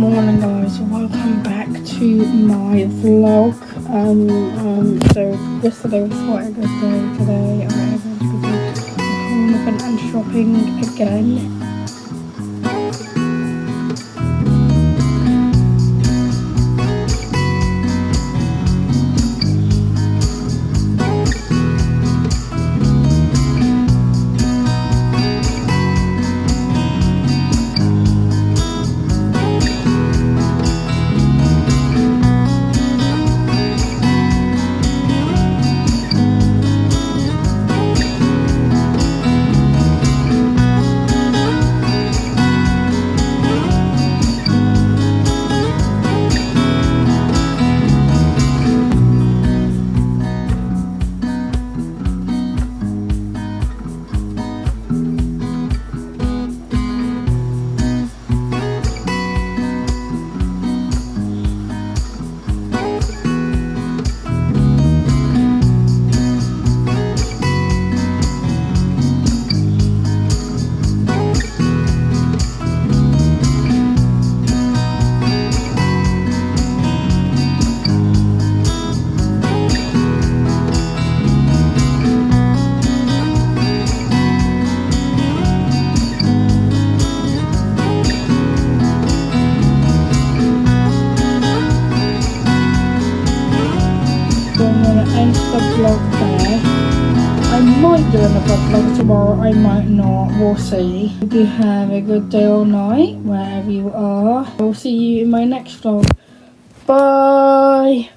Morning guys, welcome back to my vlog. So yesterday was quite a good day. Today I am going to be doing home and shopping again. I'm going to end the vlog there. I might do another vlog tomorrow, I might not, we'll see. Hope you have a good day or night, wherever you are. I'll see you in my next vlog. Bye!